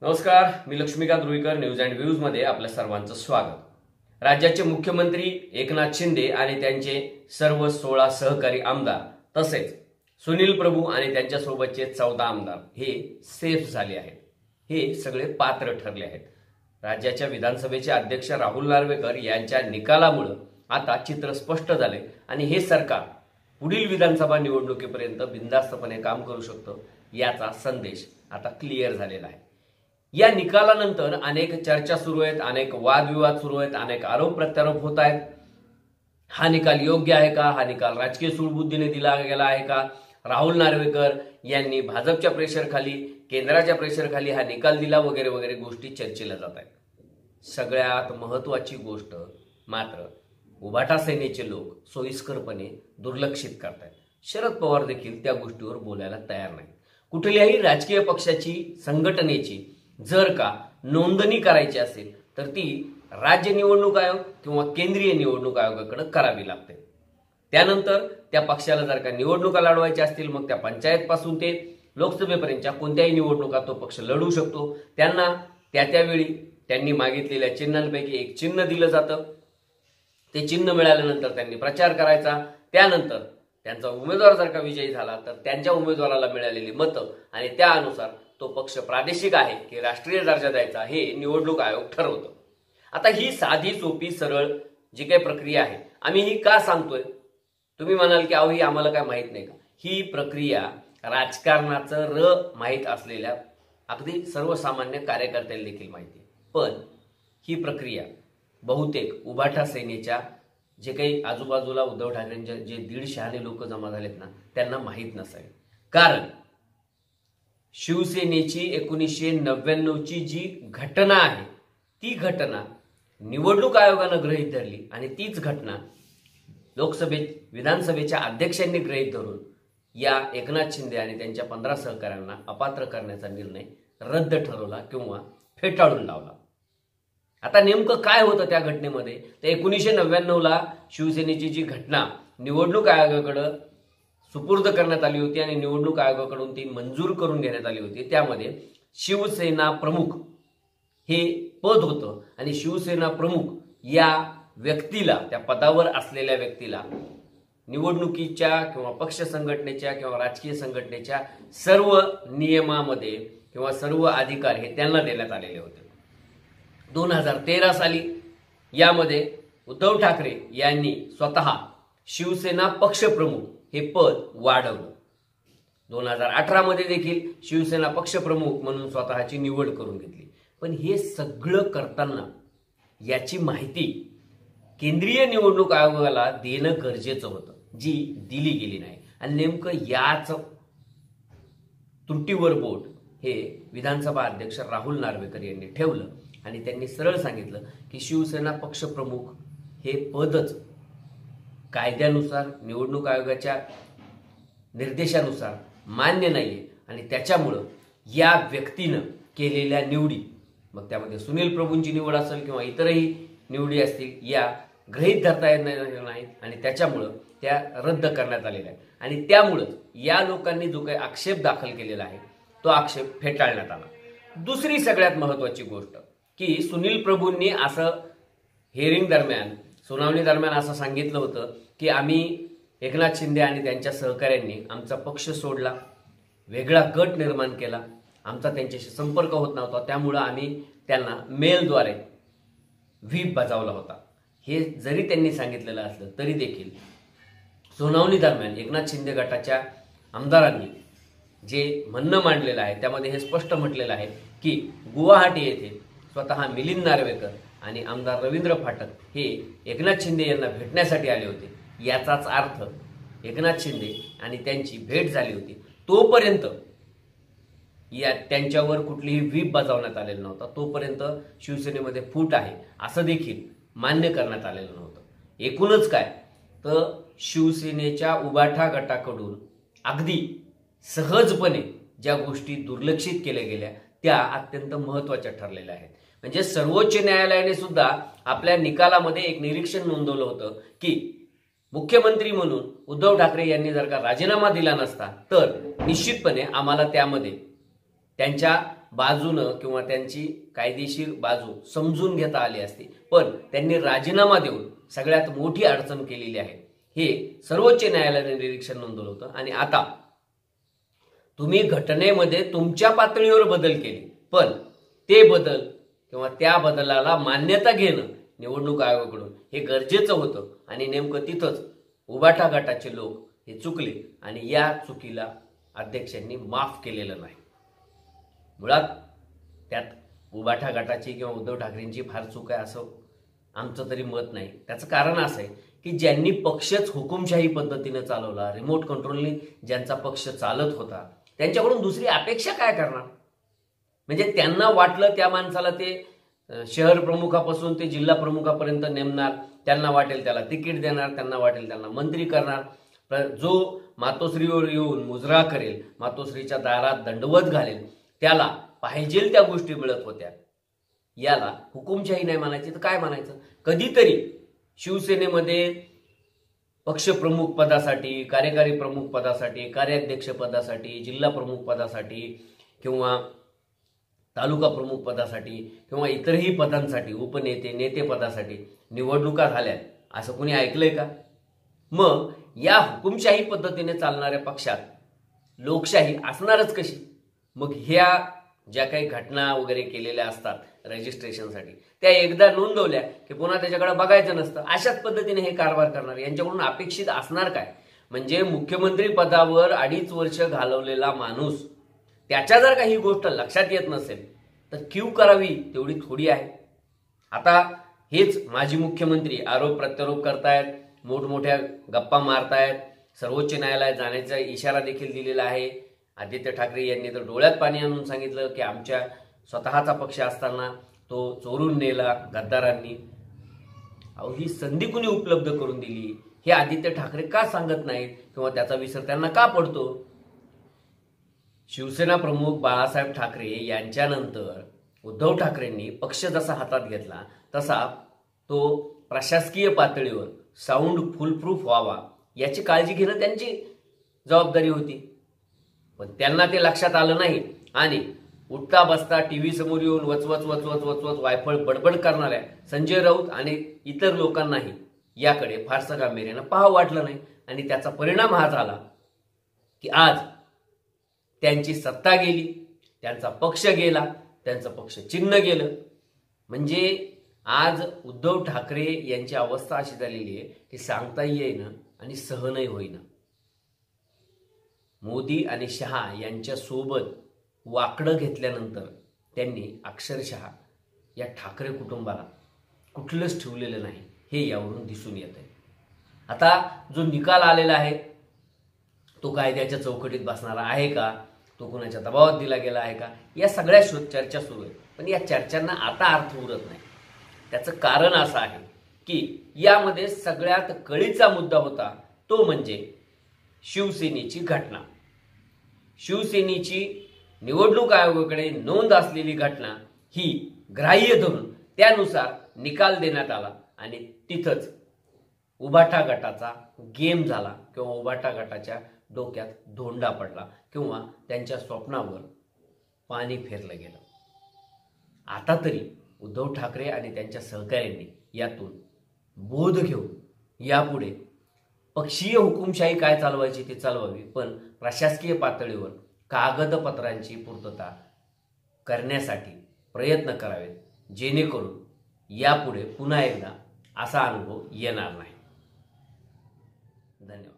नमस्कार, मी Laxmikant Ruikar news and views मध्ये आपल्या सर्वांचं स्वागत। राज्याचे मुख्यमंत्री एकनाथ शिंदे आणि त्यांचे सर्व 16 सहकारी आमदार तसेच सुनील प्रभू आणि त्यांच्यासोबतचे 14 आमदार हे सेफ झाले आहेत। हे सगळे पात्र ठरले आहेत। राज्याच्या विधानसभेचे अध्यक्ष राहुल नार्वेकर यांच्या निकालामुळे आता चित्र स्पष्ट झाले आणि हे सरकार पुढील विधानसभा निवडणुकीपर्यंत बिनधास्तपणे काम करू शकतं याचा संदेश आता क्लिअर झालेला आहे। या निकालानंतर अनेक चर्चा सुरू आहेत, अनेक वादविवाद सुरू आहेत, अनेक आरोप प्रत्यारोप होत आहेत। हा निकाल योग्य आहे का? हा निकाल राजकीय सूडबुद्धीने दिला गेला आहे का? राहुल नार्वेकर यांनी भाजपच्या प्रेशरखाली, केंद्राच्या प्रेशरखाली हा निकाल दिला वगैरे वगैरे गोष्टी चर्चेला जात आहेत। सगळ्यात महत्त्वाची गोष्ट मात्र उभाटा सेनेचे लोक सोयीस्करपणे दुर्लक्षित करतात। शरद पवार देखील त्या गोष्टीवर बोलायला तयार नाहीत। कुठल्याही राजकीय पक्षाची, संघटनेची जर का नोंदणी करायची असेल तर ती राज्य निवडणूक आयोग किंवा केंद्रीय निवडणूक आयोगाकडे करावी लागते। त्यानंतर त्या पक्षाला जर का निवडणुका लढवायच्या असतील मग त्या पंचायत पासून ते लोकसभेपर्यंतच्या कोणत्याही निवडणुका तो पक्ष लढू शकतो। त्यांना त्यावेळी त्यांनी मागितलेल्या चिन्हांपैकी एक चिन्ह दिलं जातं। ते चिन्ह मिळाल्यानंतर त्यांनी प्रचार करायचा। त्यानंतर त्यांचा उमेदवार जर का विजयी झाला तर त्यांच्या उमेदवाराला मिळालेली मतं आणि त्यानुसार तो पक्ष प्रादेशिक आहे की राष्ट्रीय दर्जा द्यायचा हे निवडणूक आयोग ठरवतो। आता ही साधी सोपी सरळ जी काही प्रक्रिया आहे, आम्ही ही का सांगतोय? तुम्ही म्हणाल की अहो ही आम्हाला काय माहित नाही का? ही प्रक्रिया राजकारणाचं माहीत असलेल्या अगदी सर्वसामान्य कार्यकर्त्यांना देखील माहिती आहे। पण ही प्रक्रिया बहुतेक उभाटा सेनेच्या जे काही आजूबाजूला उद्धव ठाकरेंचे जे 150 लोक जमा झालेत ना त्यांना माहीत नसावे। कारण शिवसेनेची 1999ची जी घटना आहे ती घटना निवडणूक आयोगाने गृहीत धरली आणि तीच घटना विधानसभेच्या अध्यक्षांनी गृहीत धरून या एकनाथ शिंदे आणि त्यांच्या 15 सहकाऱ्यांना अपात्र करण्याचा निर्णय रद्द ठरवला किंवा फेटाळून लावला। आता नेमकं काय होतं त्या घटनेमध्ये? तर 1999ला शिवसेनेची जी घटना निवडणूक आयोगाकडे सुपूर्द करण्यात आली होती आणि निवडणूक आयोगाकडून ती मंजूर करून घेण्यात आली होती। त्यामध्ये शिवसेना प्रमुख हे पद होतं आणि शिवसेना प्रमुख या व्यक्तीला, त्या पदावर असलेल्या व्यक्तीला निवडणुकीच्या किंवा पक्ष संघटनेच्या किंवा राजकीय संघटनेच्या सर्व नियमामध्ये किंवा सर्व अधिकार हे त्यांना देण्यात आलेले होते। 2013 साली यामध्ये उद्धव ठाकरे यांनी स्वतः शिवसेना पक्षप्रमुख हे पद वाढवलं। 2018 मध्ये देखील शिवसेना पक्षप्रमुख म्हणून स्वतःची निवड करून घेतली। पण हे सगळं करताना याची माहिती केंद्रीय निवडणूक आयोगाला देणं गरजेचं होतं, जी दिली गेली नाही। आणि नेमकं याच त्रुटीवर बोट हे विधानसभा अध्यक्ष राहुल नार्वेकर यांनी ठेवलं आणि त्यांनी सरळ सांगितलं की शिवसेना पक्षप्रमुख हे पदच कायद्यानुसार, निवडणूक आयोगाच्या निर्देशानुसार मान्य नाहीये आणि त्याच्यामुळं या व्यक्तीनं केलेल्या निवडी, मग त्यामध्ये सुनील प्रभूंची निवड असेल किंवा इतरही निवडी असतील, या गृहीत धरता येत नाहीत आणि त्याच्यामुळं त्या रद्द करण्यात आलेल्या आहेत। आणि त्यामुळं या लोकांनी जो काही आक्षेप दाखल केलेला आहे तो आक्षेप फेटाळण्यात आला। दुसरी सगळ्यात महत्त्वाची गोष्ट की सुनील प्रभूंनी असं हिअरिंग दरम्यान, सुनावणी दरम्यान असं सांगितलं होतं की आम्ही एकनाथ शिंदे आणि त्यांच्या सहकाऱ्यांनी आमचा पक्ष सोडला, वेगळा गट निर्माण केला, आमचा त्यांच्याशी संपर्क होत नव्हता, त्यामुळं आम्ही त्यांना मेलद्वारे व्हीप बजावला होता। हे जरी त्यांनी सांगितलेलं असलं तरी देखील सुनावणी दरम्यान एकनाथ शिंदे गटाच्या आमदारांनी जे म्हणणं मांडलेलं आहे त्यामध्ये हे स्पष्ट म्हटलेलं आहे की गुवाहाटी येथे स्वतः मिलिंद नार्वेकर आणि आमदार रवींद्र फाटक हे एकनाथ शिंदे यांना भेटण्यासाठी आले होते। याचाच अर्थ एकनाथ शिंदे आणि त्यांची भेट झाली होती तोपर्यंत त्यांच्यावर कुठलीही व्हीप बजावण्यात आलेला नव्हता, तोपर्यंत शिवसेनेमध्ये फूट आहे असं देखील मान्य करण्यात आलेलं नव्हतं। एकूणच काय तर शिवसेनेच्या उभाठा गटाकडून अगदी सहजपणे ज्या गोष्टी दुर्लक्षित केल्या गेल्या त्या अत्यंत महत्त्वाच्या ठरलेल्या आहेत। म्हणजे सर्वोच्च न्यायालयाने सुद्धा आपल्या निकालामध्ये एक निरीक्षण नोंदवलं होतं की मुख्यमंत्री म्हणून उद्धव ठाकरे यांनी जर का राजीनामा दिला नसता तर निश्चितपणे आम्हाला त्यामध्ये त्यांच्या बाजूनं किंवा त्यांची कायदेशीर बाजू समजून घेता आली असती, पण त्यांनी राजीनामा देऊन सगळ्यात मोठी अडचण केलेली आहे. हे सर्वोच्च न्यायालयाने निरीक्षण नोंदवलं होतं. आणि आता तुम्ही घटनेमध्ये तुमच्या पातळीवर बदल केले, पण ते बदल किंवा त्या बदलाला मान्यता घेणं निवडणूक आयोगाकडून हे गरजेचं होतं. आणि नेमकं तिथंच उबाटा गटाचे लोक हे चुकले आणि या चुकीला अध्यक्षांनी माफ केलेलं नाही. मुळात त्यात उबाटा गटाची किंवा उद्धव ठाकरेंची फार चूक आहे असं आमचं तरी मत नाही. त्याचं कारण असं आहे की ज्यांनी पक्षच हुकुमशाही पद्धतीने चालवला, रिमोट कंट्रोलनी ज्यांचा पक्ष चालत होता, त्यांच्याकडून दुसरी अपेक्षा काय करणार? म्हणजे त्यांना वाटलं त्या माणसाला ते शहर प्रमुखापासून ते जिल्हा प्रमुखापर्यंत नेमणार, त्यांना वाटेल त्याला तिकीट देणार, त्यांना वाटेल त्यांना मंत्री करणार, जो मातोश्रीवर येऊन मुजरा करेल, मातोश्रीच्या दारात दंडवत घालेल, त्याला पाहिजे त्या गोष्टी मिळत होत्या. याला हुकुमशाही नाही म्हणायची तर काय म्हणायचं? कधीतरी शिवसेनेमध्ये पक्षप्रमुख पदासाठी, कार्यकारी प्रमुख पदासाठी, कार्याध्यक्ष पदासाठी, जिल्हा प्रमुख पदासाठी किंवा तालुका प्रमुख पदासाठी किंवा इतरही पदांसाठी, उपनेते, नेते पदासाठी निवडणुका झाल्या असं कोणी ऐकलंय का? मग या हुकुमशाही पद्धतीने चालणाऱ्या पक्षात लोकशाही असणारच कशी? मग ह्या ज्या काही घटना वगैरे केलेल्या असतात रजिस्ट्रेशनसाठी, त्या एकदा नोंदवल्या की पुन्हा त्याच्याकडे बघायचं नसतं. अशाच पद्धतीने हे कारभार करणार. यांच्याकडून अपेक्षित असणार काय? म्हणजे मुख्यमंत्री पदावर 2.5 वर्ष घालवलेला माणूस, त्याच्या जर काही गोष्ट लक्षात येत नसेल तर क्यू करावी तेवढी थोडी आहे. आता हेच माजी मुख्यमंत्री आरोप प्रत्यारोप करतायत, मोठमोठ्या गप्पा मारतायत, सर्वोच्च न्यायालयात जाण्याचा इशारा देखील दिलेला आहे. आदित्य ठाकरे यांनी तर डोळ्यात पाणी आणून सांगितलं की आमच्या स्वतःचा पक्ष असताना तो चोरून नेला गद्दारांनी. अहो, ही संधी कुणी उपलब्ध करून दिली हे आदित्य ठाकरे का सांगत नाहीत किंवा त्याचा विसर त्यांना का पडतो? शिवसेना प्रमुख बाळासाहेब ठाकरे यांच्यानंतर उद्धव ठाकरेंनी पक्ष जसा हातात घेतला तसा तो प्रशासकीय पातळीवर साऊंड फुलप्रूफ व्हावा याची काळजी घेणं त्यांची जबाबदारी होती. पण त्यांना ते लक्षात आलं नाही आणि उठता बसता टीव्ही समोर येऊन वचवच वचवच वचवच वायफळ बडबड करणाऱ्या संजय राऊत आणि इतर लोकांनाही याकडे फारसं गांभीर्यानं पाहावं वाटलं नाही. आणि त्याचा परिणाम हा झाला की आज त्यांची सत्ता गेली, त्यांचा पक्ष गेला, त्यांचं पक्ष चिन्ह गेलं. म्हणजे आज उद्धव ठाकरे यांची अवस्था अशी झालेली आहे की सांगता येईना आणि सहनही होईना. मोदी आणि शहा यांच्या सोबत वाकडं घेतल्यानंतर त्यांनी अक्षरशः या ठाकरे कुटुंबाला कुठलंच ठेवलेलं नाही हे यावरून दिसून येत आहे. आता जो निकाल आलेला आहे तो कायद्याच्या चौकटीत बसणारा आहे का, तो कोणाच्या दबावात दिला गेला आहे का, या सगळ्या चर्चा सुरू आहेत. पण या चर्चांना आता अर्थ उरत नाही. त्याचं कारण असं आहे की यामध्ये सगळ्यात कळीचा मुद्दा होता तो म्हणजे शिवसेनेची घटना. शिवसेनेची निवडणूक आयोगाकडे नोंद असलेली घटना ही ग्राह्य धरून त्यानुसार निकाल देण्यात आला आणि तिथंच उबाटा गटाचा गेम झाला किंवा उबाटा गटाच्या डोक्यात धोंडा पडला किंवा त्यांच्या स्वप्नावर पाणी फेरलं गेलं. आता तरी उद्धव ठाकरे आणि त्यांच्या सहकाऱ्यांनी यातून बोध घेऊन यापुढे पक्षीय हुकुमशाही काय चालवायची ती चालवावी, पण प्रशासकीय पातळीवर कागदपत्रांची पूर्तता करण्यासाठी प्रयत्न करावेत, जेणेकरून यापुढे पुन्हा एकदा असा अनुभव येणार नाही. धन्यवाद.